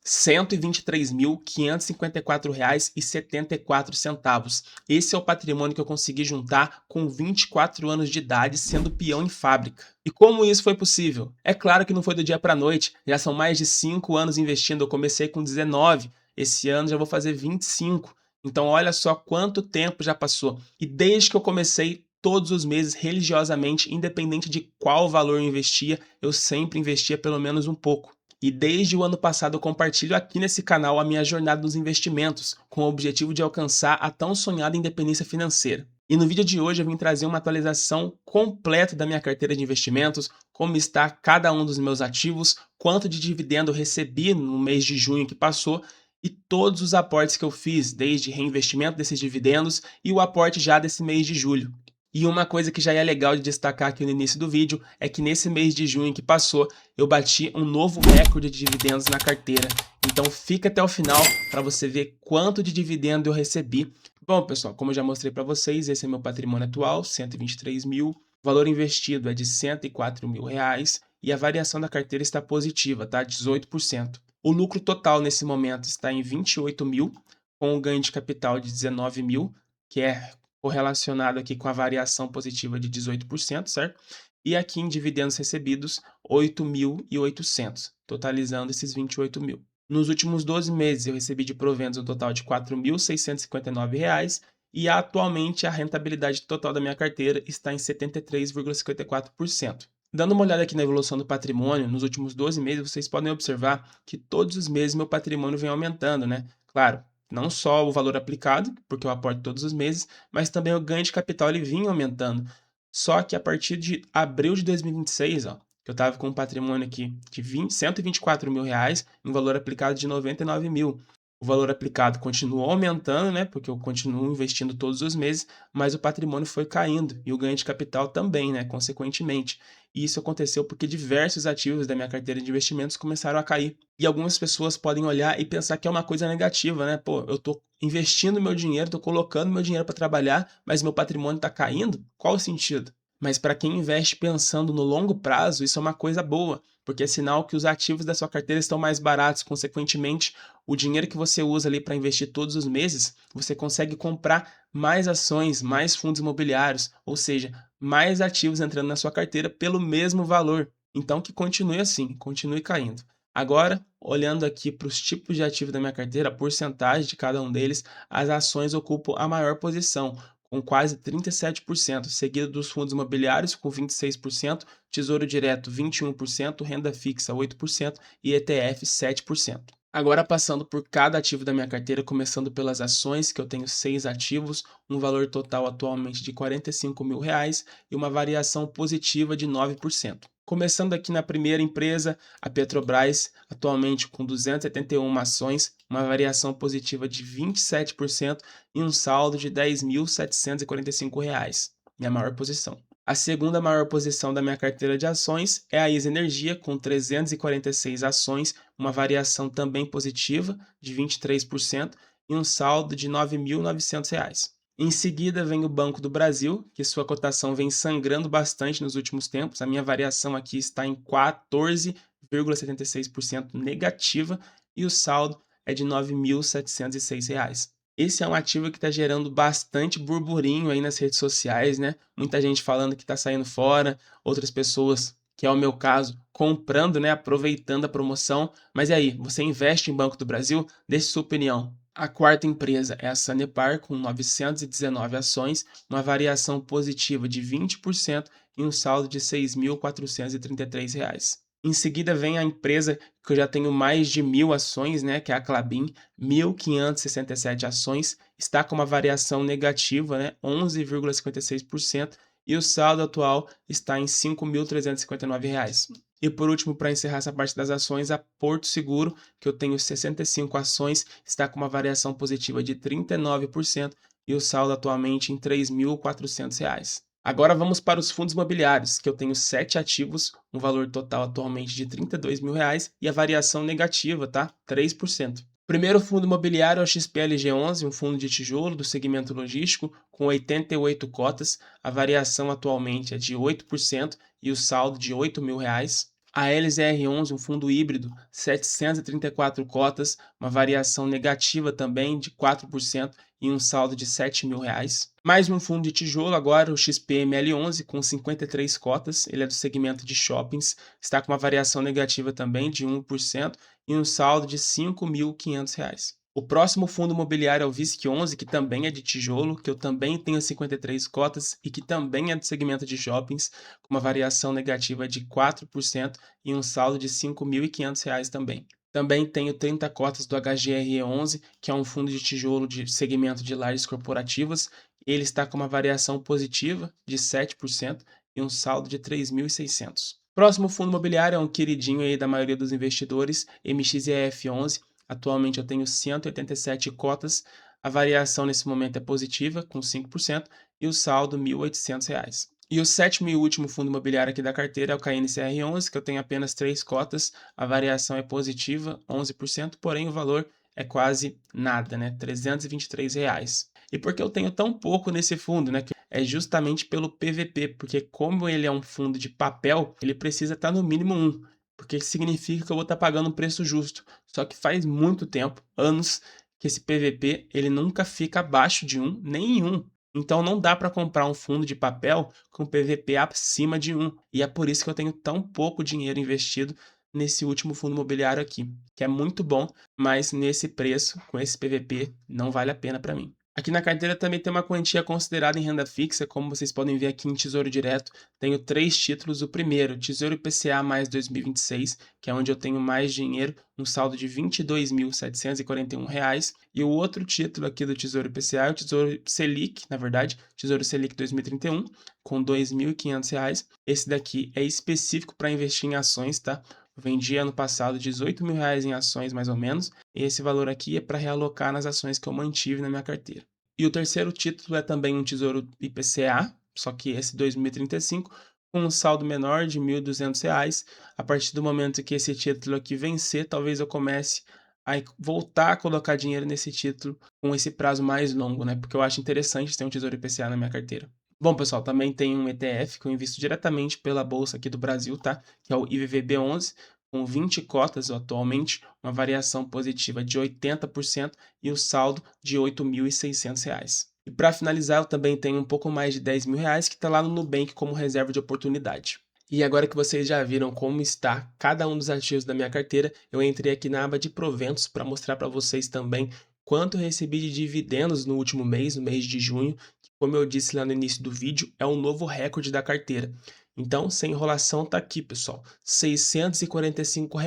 R$ 123.554,74. Esse é o patrimônio que eu consegui juntar com 24 anos de idade sendo peão em fábrica. E como isso foi possível? É claro que não foi do dia para a noite, já são mais de 5 anos investindo, eu comecei com 19, esse ano já vou fazer 25. Então olha só quanto tempo já passou. E desde que eu comecei, todos os meses, religiosamente, independente de qual valor eu investia, eu sempre investia pelo menos um pouco. E desde o ano passado eu compartilho aqui nesse canal a minha jornada nos investimentos, com o objetivo de alcançar a tão sonhada independência financeira. E no vídeo de hoje eu vim trazer uma atualização completa da minha carteira de investimentos, como está cada um dos meus ativos, quanto de dividendo eu recebi no mês de junho que passou e todos os aportes que eu fiz, desde reinvestimento desses dividendos e o aporte já desse mês de julho. E uma coisa que já é legal de destacar aqui no início do vídeo é que nesse mês de junho que passou, eu bati um novo recorde de dividendos na carteira. Então fica até o final para você ver quanto de dividendo eu recebi. Bom, pessoal, como eu já mostrei para vocês, esse é meu patrimônio atual, 123 mil. O valor investido é de R$ 104.000 e a variação da carteira está positiva, tá? 18%. O lucro total nesse momento está em 28 mil, com um ganho de capital de 19 mil, que é correlacionado aqui com a variação positiva de 18%, certo? E aqui em dividendos recebidos, 8.800, totalizando esses 28 mil. Nos últimos 12 meses eu recebi de proventos um total de R$ 4.659 e atualmente a rentabilidade total da minha carteira está em 73,54%. Dando uma olhada aqui na evolução do patrimônio, nos últimos 12 meses vocês podem observar que todos os meses meu patrimônio vem aumentando, né? Claro, não só o valor aplicado, porque eu aporto todos os meses, mas também o ganho de capital ele vinha aumentando. Só que a partir de abril de 2026, ó, que eu estava com um patrimônio aqui de R$ 124.000, um valor aplicado de 99 mil. O valor aplicado continuou aumentando, né, porque eu continuo investindo todos os meses, mas o patrimônio foi caindo e o ganho de capital também, né, consequentemente. E isso aconteceu porque diversos ativos da minha carteira de investimentos começaram a cair. E algumas pessoas podem olhar e pensar que é uma coisa negativa, né? Pô, eu tô investindo meu dinheiro, tô colocando meu dinheiro para trabalhar, mas meu patrimônio está caindo? Qual o sentido? Mas para quem investe pensando no longo prazo, isso é uma coisa boa, porque é sinal que os ativos da sua carteira estão mais baratos, consequentemente, o dinheiro que você usa ali para investir todos os meses, você consegue comprar mais ações, mais fundos imobiliários, ou seja, mais ativos entrando na sua carteira pelo mesmo valor. Então que continue assim, continue caindo. Agora, olhando aqui para os tipos de ativos da minha carteira, a porcentagem de cada um deles, as ações ocupam a maior posição, com quase 37%, seguido dos fundos imobiliários com 26%, Tesouro Direto 21%, renda fixa 8% e ETF 7%. Agora passando por cada ativo da minha carteira, começando pelas ações, que eu tenho 6 ativos, um valor total atualmente de R$ 45.000 e uma variação positiva de 9%. Começando aqui na primeira empresa, a Petrobras, atualmente com 271 ações, uma variação positiva de 27% e um saldo de R$ 10.745, minha maior posição. A segunda maior posição da minha carteira de ações é a ISA Energia, com 346 ações, uma variação também positiva de 23% e um saldo de R$ 9.900. Em seguida vem o Banco do Brasil, que sua cotação vem sangrando bastante nos últimos tempos. A minha variação aqui está em 14,76% negativa e o saldo é de R$ 9.706. Esse é um ativo que está gerando bastante burburinho aí nas redes sociais, né? Muita gente falando que está saindo fora, outras pessoas, que é o meu caso, comprando, né? Aproveitando a promoção. Mas e aí, você investe em Banco do Brasil? Deixe sua opinião. A quarta empresa é a Sanepar, com 919 ações, uma variação positiva de 20% e um saldo de R$ 6.433. Em seguida vem a empresa que eu já tenho mais de 1.000 ações, né, que é a Klabin, 1.567 ações, está com uma variação negativa, né, 11,56%, e o saldo atual está em R$ 5.359. E por último, para encerrar essa parte das ações, a Porto Seguro, que eu tenho 65 ações, está com uma variação positiva de 39% e o saldo atualmente em R$ 3.400. Agora vamos para os fundos imobiliários, que eu tenho 7 ativos, um valor total atualmente de R$ 32.000 e a variação negativa, tá? 3%. Primeiro fundo imobiliário é o XPLG11, um fundo de tijolo do segmento logístico, com 88 cotas. A variação atualmente é de 8% e o saldo de R$ 8.000. A LZR11, um fundo híbrido, 734 cotas, uma variação negativa também de 4% e um saldo de R$ 7.000. Mais um fundo de tijolo agora, o XPML11, com 53 cotas, ele é do segmento de shoppings, está com uma variação negativa também de 1% e um saldo de R$ 5.500. O próximo fundo imobiliário é o VISC11, que também é de tijolo, que eu também tenho 53 cotas e que também é do segmento de shoppings, com uma variação negativa de 4% e um saldo de R$ 5.500 também. Também tenho 30 cotas do HGRE11, que é um fundo de tijolo de segmento de lajes corporativas. Ele está com uma variação positiva de 7% e um saldo de 3.600. Próximo fundo imobiliário é um queridinho aí da maioria dos investidores, MXEF11. Atualmente eu tenho 187 cotas, a variação nesse momento é positiva, com 5%, e o saldo R$ 1.800. E o sétimo e último fundo imobiliário aqui da carteira é o KNCR11, que eu tenho apenas 3 cotas, a variação é positiva, 11%, porém o valor é quase nada, né? R$ 323. E por que eu tenho tão pouco nesse fundo, né? É justamente pelo PVP, porque como ele é um fundo de papel, ele precisa estar no mínimo 1, porque significa que eu vou estar pagando um preço justo. Só que faz muito tempo, anos, que esse PVP ele nunca fica abaixo de 1, nem em 1. Então não dá para comprar um fundo de papel com PVP acima de 1. E é por isso que eu tenho tão pouco dinheiro investido nesse último fundo imobiliário aqui, que é muito bom, mas nesse preço, com esse PVP, não vale a pena para mim. Aqui na carteira também tem uma quantia considerada em renda fixa, como vocês podem ver aqui em Tesouro Direto. Tenho 3 títulos. O primeiro, Tesouro IPCA mais 2026, que é onde eu tenho mais dinheiro, um saldo de R$ 22.741. E o outro título aqui do Tesouro IPCA é o Tesouro Selic, na verdade, Tesouro Selic 2031, com R$ 2.500. Esse daqui é específico para investir em ações, tá? Vendi ano passado R$ 18.000 em ações, mais ou menos. E esse valor aqui é para realocar nas ações que eu mantive na minha carteira. E o terceiro título é também um Tesouro IPCA, só que esse 2035, com um saldo menor de R$ 1.200. A partir do momento que esse título aqui vencer, talvez eu comece a voltar a colocar dinheiro nesse título com esse prazo mais longo, né? Porque eu acho interessante ter um Tesouro IPCA na minha carteira. Bom, pessoal, também tem um ETF que eu invisto diretamente pela bolsa aqui do Brasil, tá? Que é o IVVB11, com 20 cotas atualmente, uma variação positiva de 80% e o saldo de R$ 8.600. E para finalizar, eu também tenho um pouco mais de R$ 10.000 que está lá no Nubank como reserva de oportunidade. E agora que vocês já viram como está cada um dos ativos da minha carteira, eu entrei aqui na aba de proventos para mostrar para vocês também quanto eu recebi de dividendos no último mês, no mês de junho, que, como eu disse lá no início do vídeo, é um novo recorde da carteira. Então, sem enrolação, tá aqui, pessoal, R$ 645.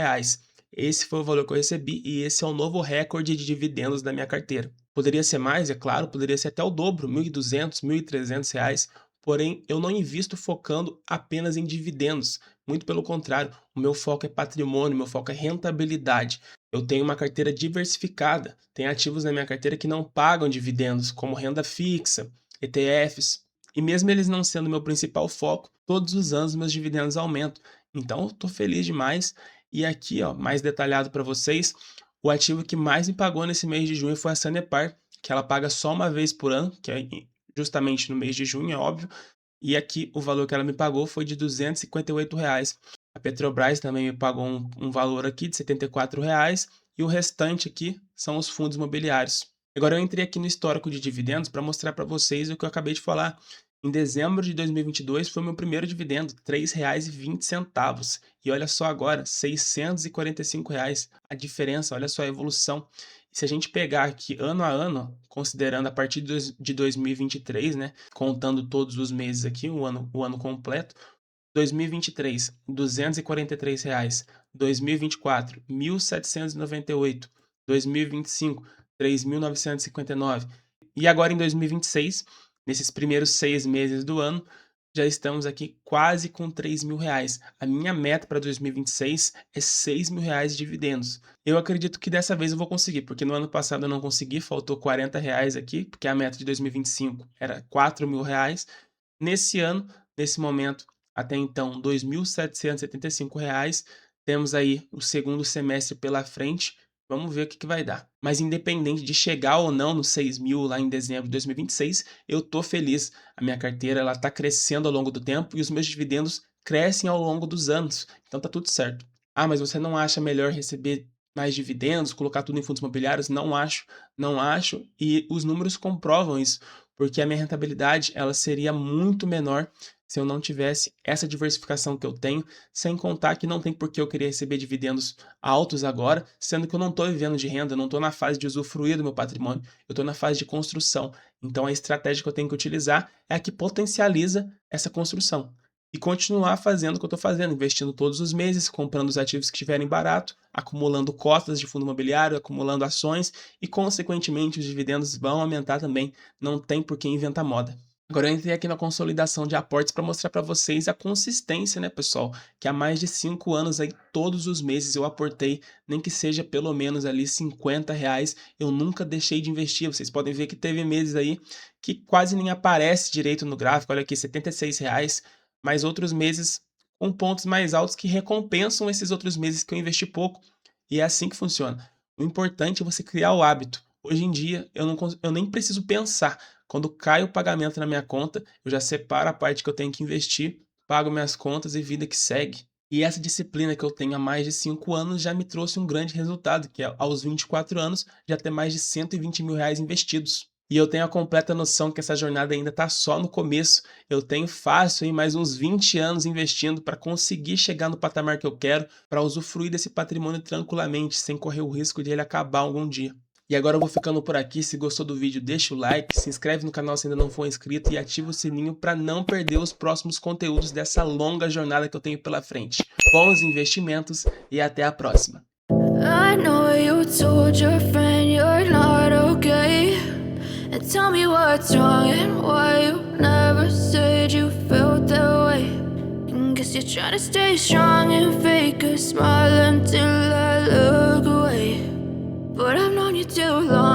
Esse foi o valor que eu recebi e esse é o novo recorde de dividendos da minha carteira. Poderia ser mais, é claro, poderia ser até o dobro, R$ 1.200, R$ 1.300, porém eu não invisto focando apenas em dividendos. Muito pelo contrário, o meu foco é patrimônio, meu foco é rentabilidade. Eu tenho uma carteira diversificada, tem ativos na minha carteira que não pagam dividendos, como renda fixa, ETFs, e mesmo eles não sendo meu principal foco, todos os anos meus dividendos aumentam. Então, eu estou feliz demais. E aqui, ó, mais detalhado para vocês, o ativo que mais me pagou nesse mês de junho foi a Sanepar, que ela paga só uma vez por ano, que é justamente no mês de junho, é óbvio. E aqui o valor que ela me pagou foi de R$ 258. A Petrobras também me pagou um valor aqui de R$ 74. E o restante aqui são os fundos imobiliários. Agora eu entrei aqui no histórico de dividendos para mostrar para vocês o que eu acabei de falar. Em dezembro de 2022 foi o meu primeiro dividendo, R$ 3,20. E olha só agora, R$ 645. A diferença, olha só a evolução. E se a gente pegar aqui ano a ano, considerando a partir de 2023, né, contando todos os meses aqui, o ano completo, 2023, R$ 243. 2024, R$ 1.798. 2025, R$ 3.959. E agora em 2026, nesses primeiros 6 meses do ano, já estamos aqui quase com R$ 3.000. A minha meta para 2026 é R$ 6.000 de dividendos. Eu acredito que dessa vez eu vou conseguir, porque no ano passado eu não consegui, faltou R$ 40 aqui, porque a meta de 2025 era R$ 4.000. Nesse ano, nesse momento, até então, R$ 2.775. Temos aí o segundo semestre pela frente. Vamos ver o que vai dar. Mas independente de chegar ou não nos 6.000 lá em dezembro de 2026, eu tô feliz. A minha carteira ela tá crescendo ao longo do tempo e os meus dividendos crescem ao longo dos anos, então tá tudo certo. Ah, mas você não acha melhor receber mais dividendos, colocar tudo em fundos imobiliários? Não acho, não acho, e os números comprovam isso, porque a minha rentabilidade ela seria muito menor se eu não tivesse essa diversificação que eu tenho, sem contar que não tem por que eu querer receber dividendos altos agora, sendo que eu não estou vivendo de renda, eu não estou na fase de usufruir do meu patrimônio, eu estou na fase de construção. Então a estratégia que eu tenho que utilizar é a que potencializa essa construção. E continuar fazendo o que eu estou fazendo, investindo todos os meses, comprando os ativos que estiverem barato, acumulando cotas de fundo imobiliário, acumulando ações e, consequentemente, os dividendos vão aumentar também. Não tem por que inventar moda. Agora eu entrei aqui na consolidação de aportes para mostrar para vocês a consistência, né, pessoal? Que há mais de 5 anos aí, todos os meses eu aportei, nem que seja pelo menos ali R$ 50, eu nunca deixei de investir. Vocês podem ver que teve meses aí que quase nem aparece direito no gráfico, olha aqui, R$ 76, mas outros meses com pontos mais altos que recompensam esses outros meses que eu investi pouco. E é assim que funciona. O importante é você criar o hábito. Hoje em dia, eu nem preciso pensar. Quando cai o pagamento na minha conta, eu já separo a parte que eu tenho que investir, pago minhas contas e vida que segue. E essa disciplina que eu tenho há mais de 5 anos já me trouxe um grande resultado, que é aos 24 anos já ter mais de R$ 120 mil investidos. E eu tenho a completa noção que essa jornada ainda está só no começo. Eu tenho fácil aí mais uns 20 anos investindo para conseguir chegar no patamar que eu quero, para usufruir desse patrimônio tranquilamente, sem correr o risco de ele acabar algum dia. E agora eu vou ficando por aqui. Se gostou do vídeo, deixa o like, se inscreve no canal se ainda não for inscrito e ativa o sininho para não perder os próximos conteúdos dessa longa jornada que eu tenho pela frente. Bons investimentos e até a próxima. I know you told your friend you're not okay, and tell me what's wrong and why you never said you felt that way. And guess you're trying to stay strong and fake a smile until I look away. But I've known you too long.